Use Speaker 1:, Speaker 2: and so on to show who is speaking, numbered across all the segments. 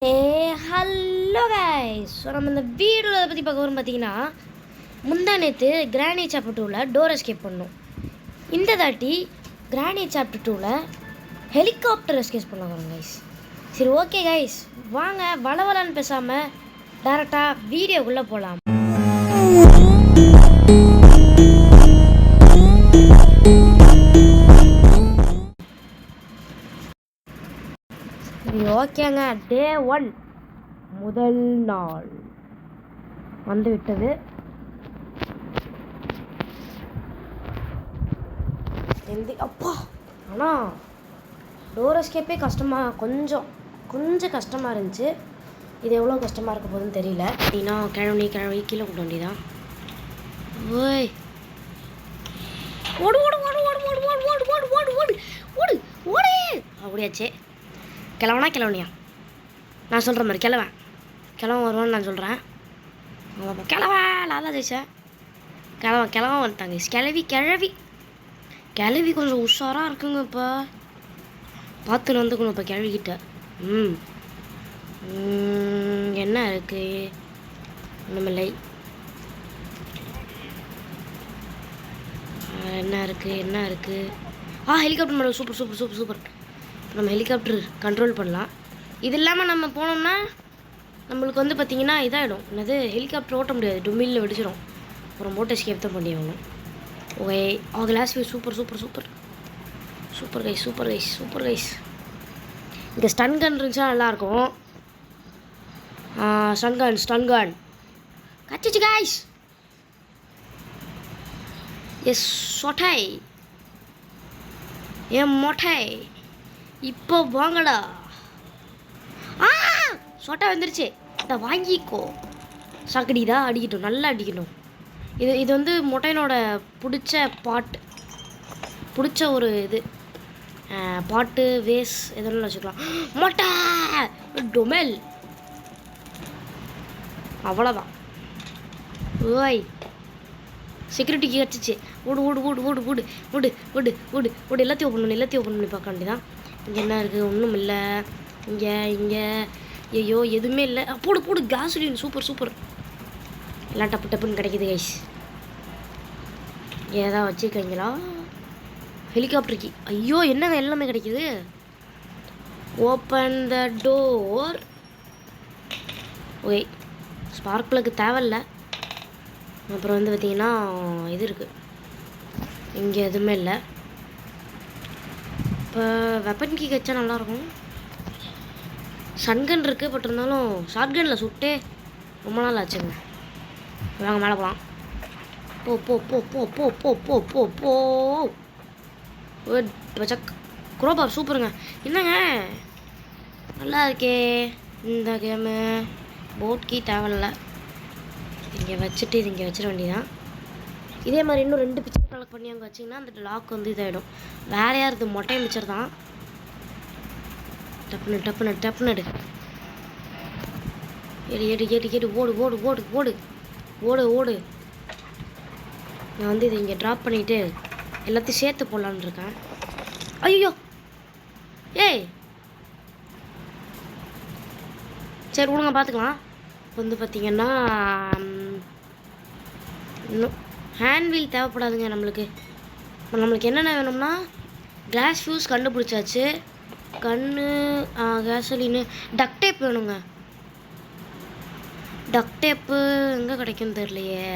Speaker 1: Hello guys. So நம்ம இந்த வீடியோவில் அதை பற்றி பார்க்க வரும் பார்த்தீங்கன்னா, முந்தா நேற்று கிராணி சாப்டர் 2ல் டோர் எஸ்கேப் பண்ணோம். இந்த தாட்டி கிராணி சாப்டர் 2ல் ஹெலிகாப்டர் எஸ்கேப் பண்ண வரோம் கைஸ். சரி, ஓகே கைஸ், வாங்க வளவலான்னு பேசாமல் டேரெக்டாக வீடியோக்குள்ளே போகலாம். ஓகேங்க, டே 1 முதல் நாள் வந்து விட்டது. அப்பா, ஆனால் டோர் எஸ்கேப்பே கொஞ்சம் கஷ்டமாக இருந்துச்சு. இது எவ்வளோ கஷ்டமாக இருக்க போகுதுன்னு தெரியல. அப்படின்னா கிழவி கீழே கொண்டு வேண்டியதான். ஓய், ஓடு ஓடு ஓடு ஓடு ஓடு ஓடு ஓடு ஓடு ஓடு ஓடு ஓடு ஓடு அப்படியாச்சே. கிழவனியா நான் சொல்கிற மாதிரி கிழவன் வருவான்னு நான் சொல்கிறேன். நான் தான் ஜெயிச்சேன். கிழவன் வந்துட்டாங்க. கிழவி கொஞ்சம் உஷாராக இருக்குங்க. இப்போ பார்த்துன்னு வந்துக்கணும் இப்போ கிழவிக்கிட்ட. என்ன இருக்குது? ஒன்றுமில்லை. என்ன இருக்குது? Helicopter madam, super. நம்ம ஹெலிகாப்டர் கண்ட்ரோல் பண்ணலாம். இது இல்லாமல் நம்ம போனோம்னா நம்மளுக்கு வந்து பார்த்திங்கன்னா இதாகிடும். என்னது, ஹெலிகாப்டர் ஓட்ட முடியாது, டொமில்ல வெடிச்சிடும். அப்புறம் மோட்டர் எஸ்கேப் தான் பண்ணியாகணும். Okay, glass view super guys. இங்கே ஸ்டன் கன் இருந்துச்சா நல்லாயிருக்கும். ஸ்டன் கன் கச்சிச்சு கைஸ். எஸ் சொட்டை ஏன் மொட்டை, இப்போ வாங்கடா. சொட்டை வந்துருச்சு, இதை வாங்கிக்கோ. சாக்கடிதா அடிக்கட்டும், நல்லா அடிக்கணும். இது வந்து மொட்டையனோட பிடிச்ச ஒரு இது பாட்டு வேஸ் எதுவும் வச்சுக்கலாம். மொட்டை டொமெல், அவ்வளோதான். ஓய், செக்யூரிட்டிக்கு கிடச்சிச்சு. ஓடு எல்லாத்தையும் ஓப்பன் பண்ணி பார்க்க வேண்டியதான். இங்கே என்ன இருக்குது? ஒன்றும் இல்லை. இங்கே ஐயோ எதுவுமே இல்லை. போடு கேஸ்லின். சூப்பர். எல்லாம் டப்புன்னு கிடைக்கிது கைஸ். ஏதாவது வச்சுருக்கீங்களா ஹெலிகாப்டருக்கு? ஐயோ, என்னங்க எல்லாமே கிடைக்கிது. Open the door. Okay, spark plug தேவையில்லை. அப்புறம் வந்து பார்த்திங்கன்னா இது இருக்குது. இங்கே எதுவுமே இல்லை. இப்போ வெப்பன் கீ வச்சா நல்லாயிருக்கும். சன்கன் இருக்குது, பட் இருந்தாலும் ஷார்ட்கனில் சுட்டே ரொம்ப நாள் ஆச்சுங்க. வாங்க மேலே போகலாம். போ குரோபார் சூப்பருங்க. என்னங்க நல்லா இருக்கே இந்த கேமு. போட் கீ தேவையில்ல. இங்கே வச்சுட்டு இது இங்கே வச்சிட வேண்டியதான். இதே மாதிரி இன்னும் 2 பிக்சர் கலெக்ட் பண்ணி அங்கே வச்சிங்கன்னா அந்த லாக் வந்து இதாகிடும். வேறு யார்? இது மொட்டை மிச்சர் தான். டப்புன்னு எடு. ஓடு. நான் வந்து இதை இங்கே ட்ராப் பண்ணிவிட்டு எல்லாத்தையும் சேர்த்து போடலான்னு இருக்கேன். ஐயோ, ஏய் சரி விடுங்க, பார்த்துக்கலாம். இப்போ வந்து பார்த்திங்கன்னா இன்னும் ஹேண்ட் வீல் தேவைப்படாதுங்க நம்மளுக்கு. என்னென்ன வேணும்னா கிளாஸ் ஃபியூஸ் கண்டுபிடிச்சாச்சு. கேசலின்னு டக் டேப் வேணுங்க. டக் டேப்பு எங்கே கிடைக்குன்னு தெரியலையே.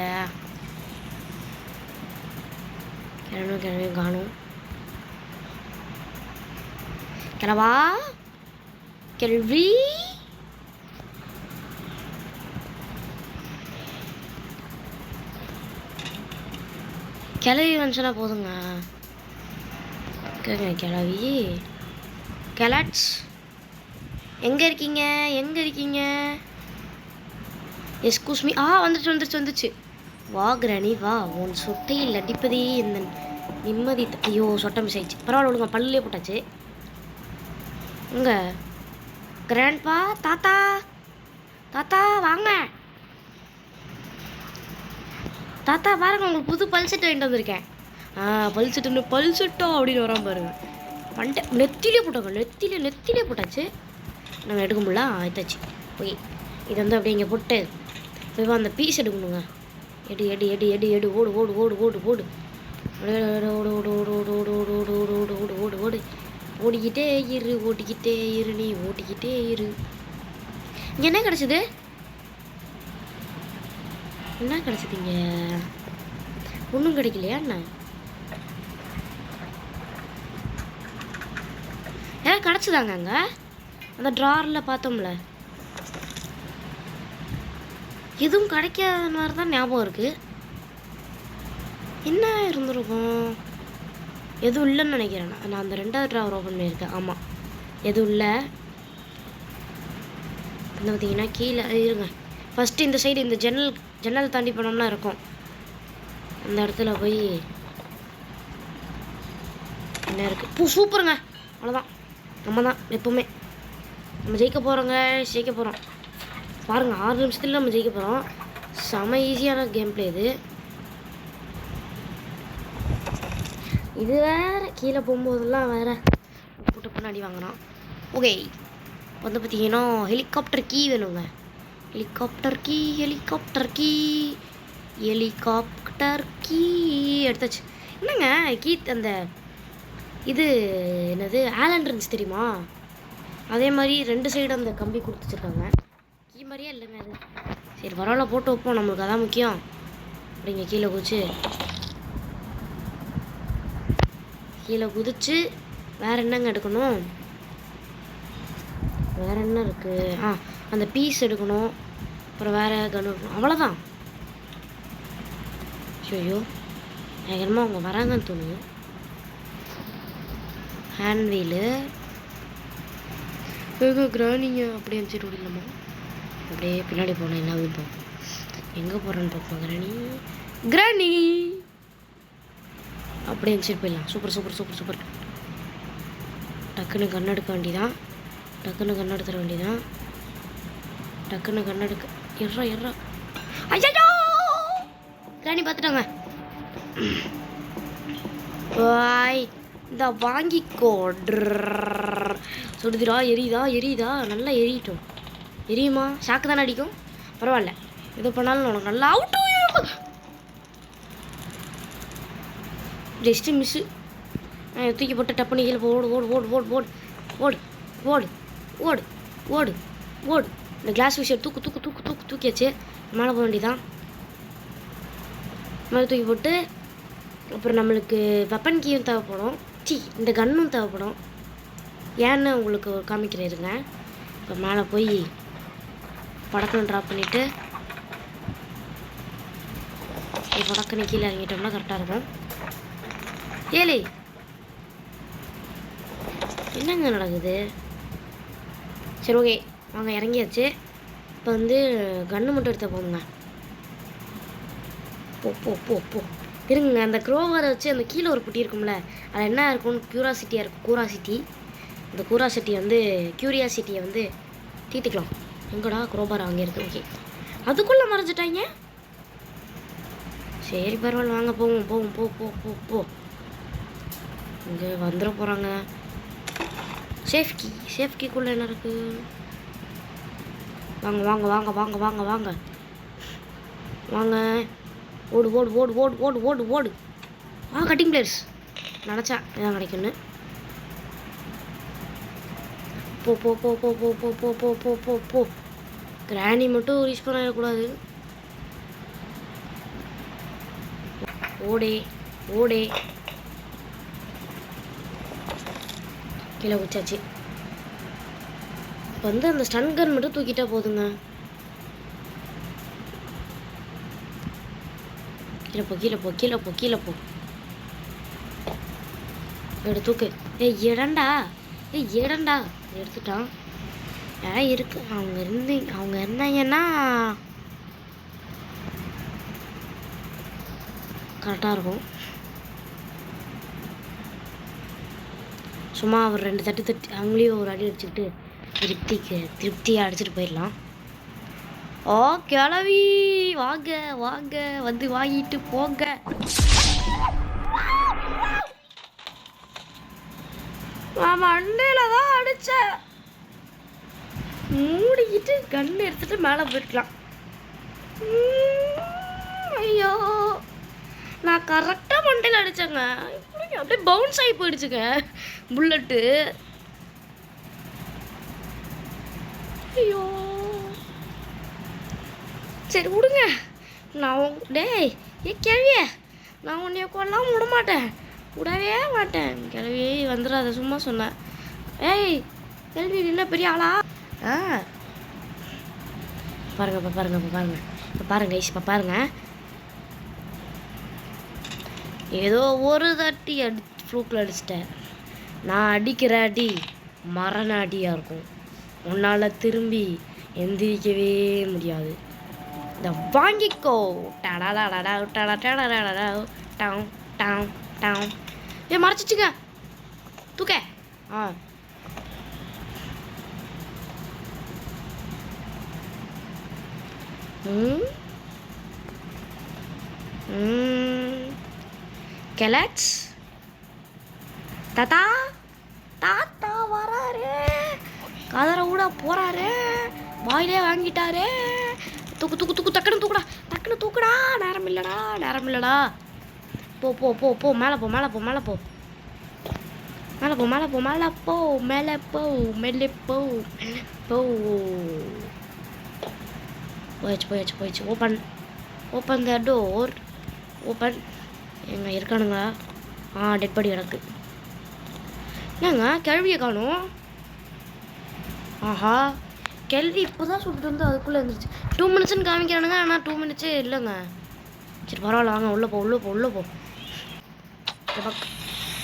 Speaker 1: கிழமையும் காணும். கேள்வி கிளவி வந்துச்சுன்னா போதுங்க. கிளவி கெலாட்ஸ் எங்கே இருக்கீங்க? Excuse me. வந்துச்சு. வா கிராணி வா, உன் சொட்டையில் அடிப்பதே இந்த நிம்மதி. ஐயோ, சொட்டை மிஸ் ஆயிடுச்சு. பரவாயில்ல விடுங்க, பல்லுலேயே போட்டாச்சு. இங்கே கிராண்ட்பா, தாத்தா வாங்க. தாத்தா பாருங்க, உங்களுக்கு புது பல்செட் வாங்கிட்டு வந்திருக்கேன். பல்செட்டா அப்படின்னு வராமல் பாருங்க. நெத்திலே போட்டாச்சு. நாங்கள் எடுக்க முடியல ஆயிட்டாச்சு. ஓகே, இது வந்து அப்படியே இங்கே போட்டு போய் அந்த பீஸ் எடுக்கணுங்க. எடு எடு எடு எடு எடு ஓடு ஓடு ஓடு ஓடு ஓடு ஓடு ஓடு ஓடு ஓடு ஓடு ஓடு ஓடு ஓடு ஓடு ஓடு ஓடு ஓடு ஓடிக்கிட்டே இரு, ஓடிக்கிட்டே இரு, நீ ஓடிக்கிட்டே இரு. இங்கே என்ன கிடச்சிது? என்ன கிடச்சிதுங்க? ஒன்றும் கிடைக்கலையா என்ன? ஏன் கிடச்சிதாங்க அங்கே அந்த ட்ராரில் பார்த்தோம்ல? எதுவும் கிடைக்காத மாதிரி தான் ஞாபகம் இருக்குது. என்ன இருந்திருக்கும்? எதுவும் இல்லைன்னு நினைக்கிறேன். நான் அந்த 2வது ட்ராவர் ஓப்பன் பண்ணியிருக்கேன். ஆமாம், எதுவும் இல்லை. வந்து பார்த்தீங்கன்னா கீழே இருங்க. ஃபஸ்ட்டு இந்த சைடு இந்த ஜன்னல் தாண்டி போனோம்னா இருக்கும். அந்த இடத்துல போய் என்ன இருக்குது? சூப்பருங்க. அவ்வளோதான், நம்ம தான் எப்போவுமே நம்ம ஜெயிக்க போகிறோம். பாருங்கள், 6 நிமிஷத்துல நம்ம ஜெயிக்க போகிறோம். செம ஈஸியான கேம் பிளே இது. இது வேறு கீழே போகும்போதெல்லாம் வேறு போட்டு பின்னாடி வாங்குறோம். ஓகே, வந்து பார்த்தீங்கன்னா ஹெலிகாப்டர் கீ வேணுங்க. ஹெலிகாப்டர் கீ எடுத்தாச்சு. என்னங்க கீ அந்த இது என்னது ஆலண்ட் இருந்துச்சு தெரியுமா? அதே மாதிரி 2 சைடு அந்த கம்பி கொடுத்து வச்சுருக்காங்க. கீ மாதிரியே இல்லைங்க அது. சரி பரவாயில்ல, போட்டு வைப்போம், நம்மளுக்கு அதான் முக்கியம். அப்படிங்க கீழே குதிச்சு வேறு என்னங்க எடுக்கணும்? வேறு என்ன இருக்குது? அந்த பீஸ் எடுக்கணும். அப்புறம் வேறு கன்று இருக்கணும். அவ்வளோதான். ஐயோ, என்னமோ அவங்க வராங்கன்னு தோணுது. ஹேண்ட் வீலு கிரானிங்க அப்படியே அனுப்பிச்சிட்டு விடலாமா? அப்படியே பின்னாடி போனேன். என்ன விருப்பம்? எங்கே போகிறேன்னு பார்ப்போம். கிராணி அப்படியே அனுப்பிச்சிட்டு போயிடலாம். சூப்பர். டக்குன்னு கண் எடுக்க வேண்டியதான். டக்குன்னு கண்ணெடுக்க எர்றா. ஐயோ, கிராணி பார்த்துட்டாங்க. வாய் இந்த வாங்கிக்கோ. சுடுதுடா, எரியுதா? நல்லா எரியட்டும். எரியுமா? ஷாக்கு தானே அடிக்கும். பரவாயில்ல, எது பண்ணாலும் உனக்கு நல்லா அவுட்டு. Just miss. தூக்கி போட்டு டப்புனு கீழே ஓடு. இந்த கிளாஸ் விஷயம் தூக்கியாச்சு. மேலே போக வேண்டியதான். மேலே தூக்கி போட்டு அப்புறம் நம்மளுக்கு வெப்பன் கீயும் தேவைப்படும். இந்த கன்னும் தேவைப்படும். ஏன்னு உங்களுக்கு காமிக்கிறேருங்க. இப்போ மேலே போய் படக்குன்னு ட்ராப் பண்ணிவிட்டு படக்குன்னு கீழே இறங்கிட்டோம்னா கரெக்டாக இருக்கும். ஏலே, என்னங்க நடக்குது? சரி ஓகே, வாங்க இறங்கியாச்சு. இப்போ வந்து கன்று மட்டும் எடுத்த போதுங்க. போ இருங்க. அந்த க்ரோவரை வச்சு அந்த கீழே ஒரு குட்டி இருக்கும்ல, அது என்ன இருக்கும்னு க்யூரியாசிட்டியை வந்து தீர்த்துக்கலாம். எங்கடா க்ரோபார்? அங்கே இருக்குது. ஓகே, அதுக்குள்ளே மறைஞ்சிட்டாங்க. சரி பரவாயில்ல, வாங்க போவோம். போ இங்கே வந்துட போகிறாங்க. சேஃப்கிக்குள்ளே என்ன இருக்குது? வாங்க. ஓடு. கட்டிங் பிளேயர்ஸ் நினச்சேன் இதான் கிடைக்குன்னு. போ. கிராணி மட்டும் ரீச் பண்ணிடக்கூடாது. ஓடே. கீழே வச்சாச்சு. இப்போ வந்து அந்த ஸ்டன் கன் மட்டும் தூக்கிட்டா போதுங்க. கீழே போ. எடு தூக்கு. இடண்டா எடுத்துட்டான். இருக்கு. அவங்க இருந்தாங்கன்னா கரெக்டாக இருக்கும். சும்மா ஒரு 2 தட்டு அவங்களையும் ஒரு அடி அடிச்சுக்கிட்டு திருப்தியாக அடிச்சுட்டு போயிடலாம். கிளவி வாங்க வந்து வாங்கிட்டு போங்க. மண்டையில தான் அடிச்சேன். மூடிக்கிட்டு கன்று எடுத்துட்டு மேலே போயிருக்கலாம். ஐயோ, நான் கரெக்டாக மண்டையில் அடித்தேங்க. அப்படியே பவுன்ஸ் ஆகி போயிடுச்சுங்க புல்லட்டு. ஐயோ, சரி விடுங்க. நான் டேய் கேள்வியே, நான் உன்னைய கொல்லாமல் விட மாட்டேன், விடவே மாட்டேன். கிளவி வந்துடாத, சும்மா சொன்னேன். ஏய் கேள்வி, என்ன பெரிய ஆளா? பாருங்க இப்போ பாருங்க, இப்போ பாருங்க, இப்போ பாருங்க ஐஸ், இப்போ பாருங்க. ஏதோ ஒரு தட்டி ஃப்ளூக்கில் அடிச்சிட்டேன். நான் அடிக்கிற அடி மரண அடியாக இருக்கும். உன்னால் திரும்பி எந்திரிக்கவே முடியாது. இந்த வாங்கிக்கோ. ஏ மறைச்சிச்சுங்க, தூக்க. கெலக்ஸ் தாத்தா, தாத்தா வராரு, கதரை கூட போறாரு, வாயிலே வாங்கிட்டாரு. தூக்கு தூக்கு தூக்கு, டக்குன்னு தூக்குடா, டக்குன்னு தூக்குடா. நேரம் இல்லடா, நேரம் இல்லடா. போ போ போ போ, மேலே போ, மேலே போ, மேலே போ, மேலே போ, மேலே போ, மேலே போ, மேலே போ, மேலே போ, மேலே போ. போயிடுச்சு போயிடுச்சு போயிடுச்சு. Open, open the door, open. எங்க இருக்கானுங்களா? டெட் பாடி கிடக்கு. என்னங்க கேள்வியை காணும்? ஆஹா, கேள்வி இப்போ தான் சுட்டு வந்து அதுக்குள்ளே இருந்துச்சு. 2 மினிட்ஸ்ன்னு காமிக்கிறானுங்க, ஆனால் 2 மினிட்ஸே இல்லைங்க. சரி பரவாயில்ல, வாங்க உள்ளே போ, உள்ளே போ, உள்ளே போ.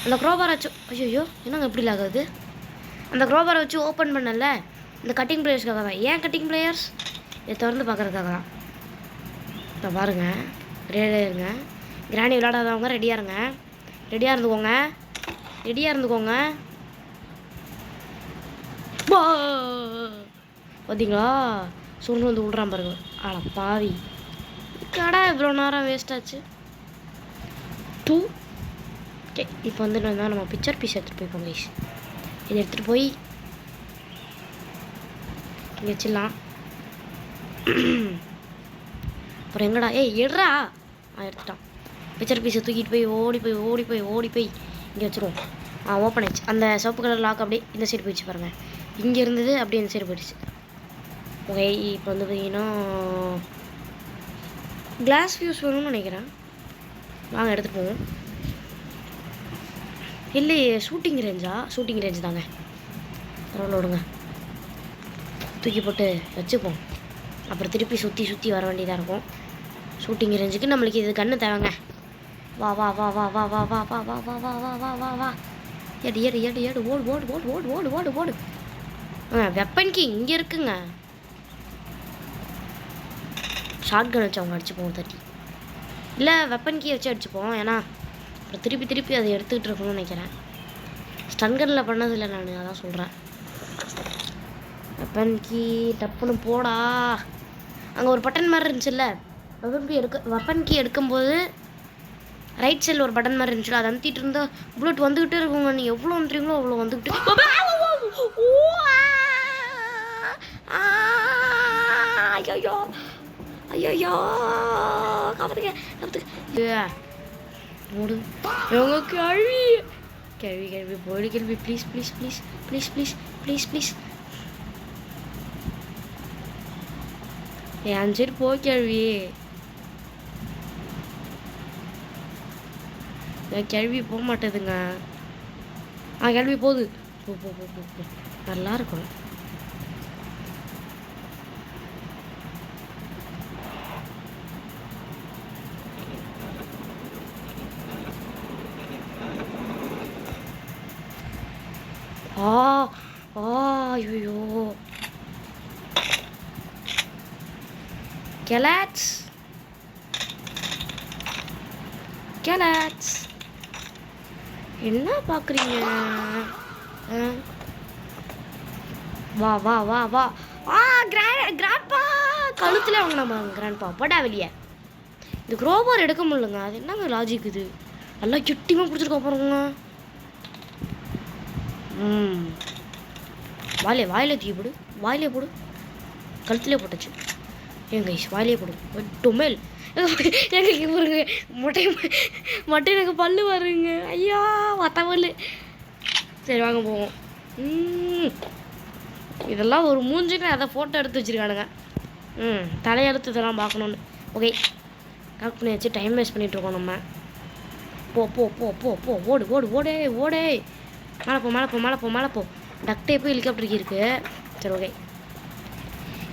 Speaker 1: அந்த க்ரோபாரை வச்சு, ஐயோ என்னங்க எப்படி ஆகுது? அந்த க்ரோபாரை வச்சு ஓப்பன் பண்ணல, இந்த கட்டிங் பிளேயர்ஸ்க்காக தான். ஏன் கட்டிங் பிளேயர்ஸ்? இதை திறந்து பார்க்குறதுக்காக தான். இப்போ பாருங்கள், ரெடியாக இருங்க. கிராணி விளையாடாதவங்க ரெடியாக இருங்க, ரெடியாக இருந்துக்கோங்க, ரெடியாக இருந்துக்கோங்க. பார்த்தீங்களா, சுருண்டு வந்து விட்றான் பாருங்க. ஆளா பாவி, கடை இவ்வளோ நேரம் வேஸ்ட் ஆச்சு. 2 ஓகே. இப்போ வந்து நம்ம பிக்சர் பீஸ் எடுத்துகிட்டு போய் ப்ளீஸ். இதை எடுத்துகிட்டு போய் இங்கே வச்சிடலாம். அப்புறம் எங்கடா? எடுறா. எடுத்துட்டான். பிக்சர் பீஸை தூக்கிட்டு போய் ஓடி போய் ஓடி போய் ஓடி போய் இங்கே வச்சுருவோம். ஓப்பன் ஆயிடுச்சு. அந்த சிவப்பு கலர் லாக் அப்படியே இந்த சைடு போயிடுச்சு பாருங்கள். இங்கே இருந்தது அப்படியே இந்த சைடு போயிடுச்சு. ஓகே, இப்போ வந்து பார்த்தீங்கன்னா கிளாஸ் ஃபியூஸ் வேணும்னு நினைக்கிறேன். வாங்க எடுத்துகிட்டு போவோம். இல்லையே, ஷூட்டிங் ரேஞ்சா? ஷூட்டிங் ரேஞ்சு தாங்க. பரவாயில்ல விடுங்க, தூக்கி போட்டு வச்சுப்போம். அப்புறம் திருப்பி சுற்றி சுற்றி வர வேண்டியதாக இருக்கும். ஷூட்டிங் ரேஞ்சுக்கு நம்மளுக்கு இது கன்று தேவைங்க. வா வா வா வா வா வா வா வா வா வா வா வா வா வா வா. எடு எடு எடு எடு, ஓடு ஓடு ஓடு ஓடு ஓடு ஓடு ஓடு. வெப்பன் கீ இங்கே இருக்குங்க. ஷார்ட் கன் வச்சு அவங்க அடிச்சுப்போம் தட்டி. இல்லை, வெப்பன் கீ வச்சு அடிச்சுப்போம். ஏன்னா அப்புறம் திருப்பி திருப்பி அதை எடுத்துக்கிட்டு இருக்கணும்னு நினைக்கிறேன். ஸ்டன் கன்னில் பண்ணதில்லை நான், அதான் சொல்கிறேன். வெப்பன் கீ டப்புன்னு போடா. அங்கே ஒரு பட்டன் மாதிரி இருந்துச்சுல்ல, வெப்பன் கீ எடுக்கும்போது ரைட் சைடில் ஒரு பட்டன் மாதிரி இருந்துச்சுல, அதை அமுத்திட்டு இருந்தால் புல்லட் வந்துக்கிட்டே இருக்குங்க. நீ எவ்வளோ வந்துறீங்களோ அவ்வளோ வந்துக்கிட்டு. ஐயோ ஐயோ, காப்பாத்துங்க காப்பாத்துங்க. மூடு எங்க கேள்வி, கேள்வி கேள்வி போயிடு கேள்வி. Please please please please please please please. N side போ கேள்வி. கேள்வி போக மாட்டேதுங்க. கேள்வி போகுது. போ போ போ போ, நல்லா இருக்கும். ஐயோ கேலட்ஸ் கேலட்ஸ், என்ன பார்க்குறீங்க? வா வா வா வா. கிராண்ட்பா கழுத்தில் வாங்கினா பாருங்க. கிராண்ட்பா போடா வெளியே. இந்த க்ரோபார் எடுக்க முடியலங்க. அது என்னங்க லாஜிக் இது? நல்லா கெட்டிமாக பிடிச்சிருக்கா பாருங்க. வாயில தூக்கி போடு, வாயிலே போடு, கழுத்துலேயே போட்டுச்சு. ஏங்க கைஸ் வாயிலே போடு. டொமேல் எங்களுக்கு பாருங்க மொட்டை எனக்கு பல்லு வருங்க. ஐயா வத்தவல். சரி வாங்க போவோம். இதெல்லாம் ஒரு மூஞ்சுன்னு அதை ஃபோட்டோ எடுத்து வச்சுருக்கானுங்க. தலையெழுத்து இதெல்லாம் பார்க்கணுன்னு. ஓகே கரெக்ட் பண்ணி வச்சு டைம் வேஸ்ட் பண்ணிகிட்ருக்கோம் நம்ம. போ போ போ போ போ ஓடு ஓடு ஓடே ஓடே. மேலே போ மேலே போ மேலே போ மேலே போ. டக்டேப்பு ஹெலிகாப்டருக்கு இருக்குது. சரி ஓகே.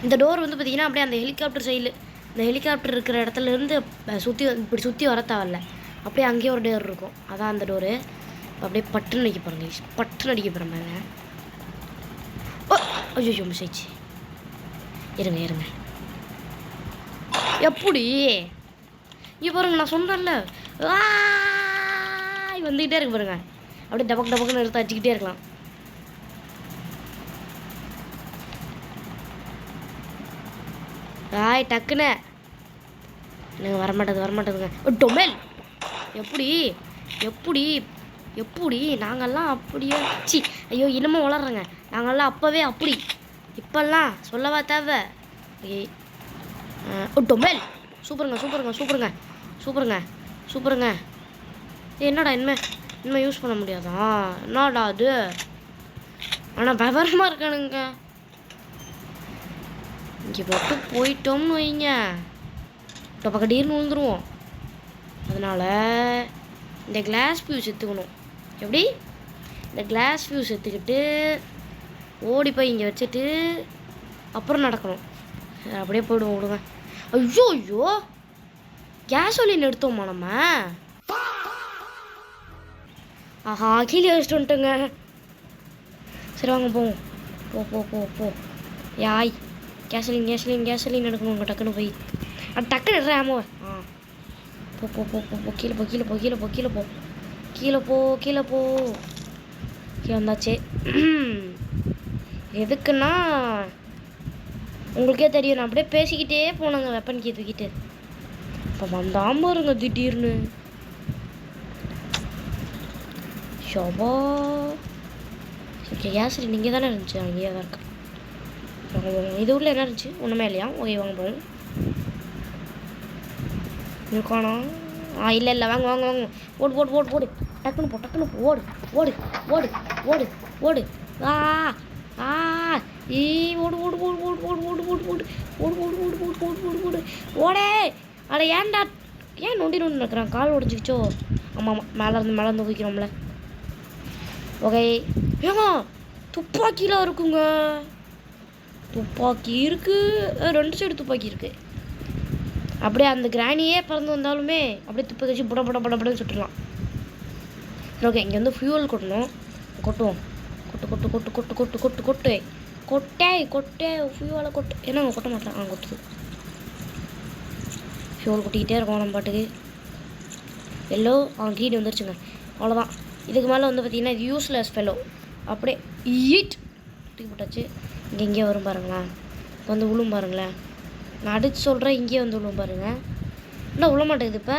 Speaker 1: இந்த டோர் வந்து பார்த்திங்கன்னா அப்படியே அந்த ஹெலிகாப்டர் சைடில், இந்த ஹெலிகாப்டர் இருக்கிற இடத்துலேருந்து இப்படி சுற்றி வர தேவையில்ல, அப்படியே அங்கேயே ஒரு டோர் இருக்கும். அதான் அந்த டோரு. அப்படியே பட்டுன்னு அடிக்க பாருங்க, பட்டுன்னு அடிக்க போகிறேன் பாருங்க. ஓ ஐயோ மிஸ் ஆயிடுச்சு. இருங்க இருங்க. எப்படி இங்கே பாருங்க, நான் சொன்னேன்ல வந்துக்கிட்டே இருக்கு பாருங்க. அப்படியே டபக்கு டபக்குன்னு எடுத்து அடிச்சுக்கிட்டே இருக்கலாம். டக்குன்னு எனக்கு வரமாட்டேதுங்க. டொமேல் எப்படி எப்படி எப்படி நாங்கள்லாம் அப்படியே சி ஐயோ இன்னமும் வளர்றேங்க. நாங்கள்லாம் அப்போவே அப்படி, இப்போல்லாம் சொல்லவா தேவை. டொமேல் சூப்பருங்க சூப்பருங்க சூப்பருங்க சூப்பருங்க சூப்பருங்க. என்னடா இனிமேல் யூஸ் பண்ண முடியாதா? என்னடா அது? ஆனால் விவரமாக இருக்கானுங்க. இங்கே மட்டும் போயிட்டோம்னு வைங்க, டொப்பக்கடீர்னு விழுந்துருவோம். அதனால் இந்த கிளாஸ் ஃபியூஸ் எடுத்துக்கணும். எப்படி? இந்த கிளாஸ் ஃபியூஸ் எடுத்துக்கிட்டு ஓடி போய் இங்கே வச்சுட்டு அப்புறம் நடக்கணும். அப்படியே போய்டுவோம். விடுங்க. ஐயோ ஐயோ கேஸோலின் எடுத்தோம்மா நம்ம. ஆஹா கீழே வச்சுட்டு வந்துட்டோங்க. சரி வாங்க போவோம். போ போ போ போ. யாய் கேஸலின் எடுக்கணும். டக்குன்னு போய் டக்குன்னு எடுறாமோ. போ போ போ போ போ கீழே போ கீழே போ கீழே போ கீழே போ கீழே போ கீழே போ. கீழே வந்தாச்சு. எதுக்குன்னா உங்களுக்கே தெரியும், நான் அப்படியே பேசிக்கிட்டே போனாங்க வெப்பன் கீ தூக்கிட்டு. இப்போ வந்தாமல் இருங்க திடீர்னு. ஷோபா ஓகே கேஸ் நீங்கள் தானே இருந்துச்சு? அங்கேயே தான் இருக்கு. இது உள்ள என்ன இருந்துச்சு? ஒன்றுமே இல்லையா? ஓகே வாங்க போவோம். இருக்கானா? இல்லை வாங்க வாங்க வாங்க. ஓடு ஓடு ஓடு ஓடு. டக்குன்னு போ ஓடு ஓடு ஓடு ஓடு ஓடு. ஓடு ஓடு ஓடு ஓடு ஓடு ஓடு ஓடு ஓடு ஓடு ஓடு ஓடு ஓடு ஓடு ஓடு ஓடு ஓடே. அட ஏன்டா ஏன் நொண்டி நடக்கிறான்? கால் உடஞ்சிக்கிச்சோ? ஆமாம் மேலே இருந்து குதிக்கிறோம்ல. ஓகே ஏங்க துப்பாக்கிலாம் இருக்குங்க. துப்பாக்கி இருக்குது, 2 சைடு துப்பாக்கி இருக்குது. அப்படியே அந்த கிராணியே பறந்து வந்தாலுமே அப்படியே துப்பாக்கி வச்சு படன்னு சுட்டுடலாம். ஓகே இங்கே வந்து ஃபியூவல் கொட்டணும். கொட்டுவோம். கொட்டு கொட்டு கொட்டு கொட்டு கொட்டு கொட்டு கொட்டு கொட்டே ஃபியூவலை கொட்டு. என்னங்க கொட்ட மாட்டேன். கொட்டுது. ஃபியூவல் கொட்டிக்கிட்டே இருக்கோம் நம்ம பாட்டுக்கு. எல்லோ க்ரீன் வந்துருச்சுங்க. அவ்வளோதான். இதுக்கு மேலே வந்து பார்த்திங்கன்னா இது யூஸ்லெஸ் ஃபெல்லோ. அப்படியே தூக்கி போட்டாச்சு. இங்கே வரும் பாருங்களேன். இப்போ வந்து விழும் பாருங்களேன். நான் அடித்து சொல்கிறேன், இங்கேயே வந்து விழும் பாருங்கள். என்ன விழ மாட்டேங்குது இப்போ?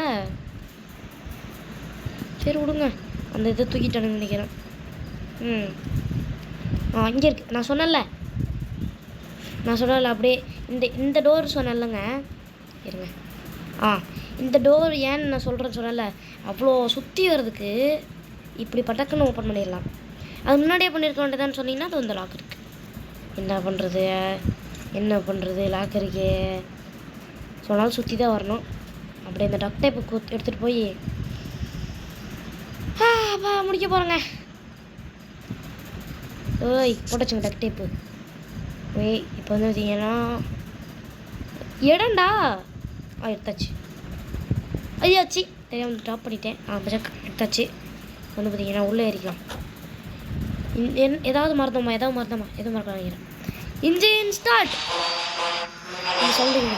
Speaker 1: சரி விடுங்க. அந்த இதை தூக்கிட்டானுன்னு நினைக்கிறேன். இங்கே இருக்குது. நான் சொன்னேன்ல அப்படியே இந்த டோர் சொன்னேன்லங்க. இருங்க. இந்த டோர் ஏன்னு நான் சொல்கிறேன்னு அவ்வளோ சுற்றி வர்றதுக்கு இப்படி பட்டக்குன்னு ஓப்பன் பண்ணிடலாம். அது முன்னாடியே பண்ணியிருக்க வேண்டியதான்னு சொன்னீங்கன்னா அது வந்து லாக் இருக்குது. என்ன பண்ணுறது லாக் இருக்கே சொன்னாலும் சுற்றி தான் வரணும். அப்படியே இந்த டக் டைப்பு எடுத்துகிட்டு போய் முடிக்க போகிறேங்க. போட்டுச்சுங்க டக் டைப்பு. இப்போ வந்து பார்த்தீங்கன்னா இடம்டா எடுத்தாச்சு. ஐயாச்சு தெரியாமல் ட்ராப் பண்ணிட்டேன். எடுத்தாச்சு. வந்து பார்த்தீங்கன்னா உள்ளே ஏறிக்கலாம். ஏதாவது மறந்தோமா எதுவும் மறக்க நினைக்கிறேன். இன்ஜின் ஸ்டார்ட் சொல்கிறீங்க.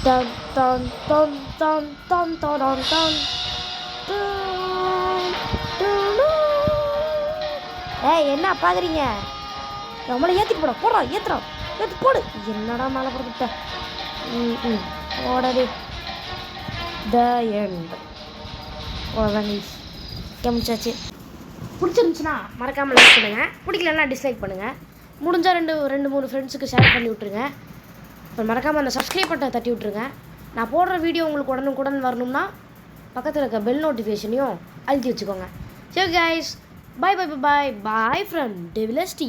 Speaker 1: Done done done done done done done. என்ன பார்க்குறீங்க? நம்மளை ஏற்றிட்டு போடுறா ஏற்றி போடு. என்னடா மேலே போட்டுட்ட. ஓடவே த எண்ட். முடிச்சாச்சு. பிடிச்சிருந்துச்சுன்னா மறக்காமல் லைக் பண்ணுங்கள், பிடிக்கலன்னா டிஸ்லைக் பண்ணுங்கள். முடிஞ்சால் ரெண்டு மூணு ஃப்ரெண்ட்ஸுக்கு ஷேர் பண்ணி விட்ருங்க. அப்புறம் மறக்காமல் அந்த சப்ஸ்கிரைப் பட்டனை தட்டி விட்ருங்க. நான் போடுற வீடியோ உங்களுக்கு உடனுக்குடன் வரணும்னா பக்கத்தில் இருக்க பெல் நோட்டிஃபிகேஷனையும் அழுத்தி வச்சுக்கோங்க. சரி guys, bye bye bye bye from டெவிலஸ்டி.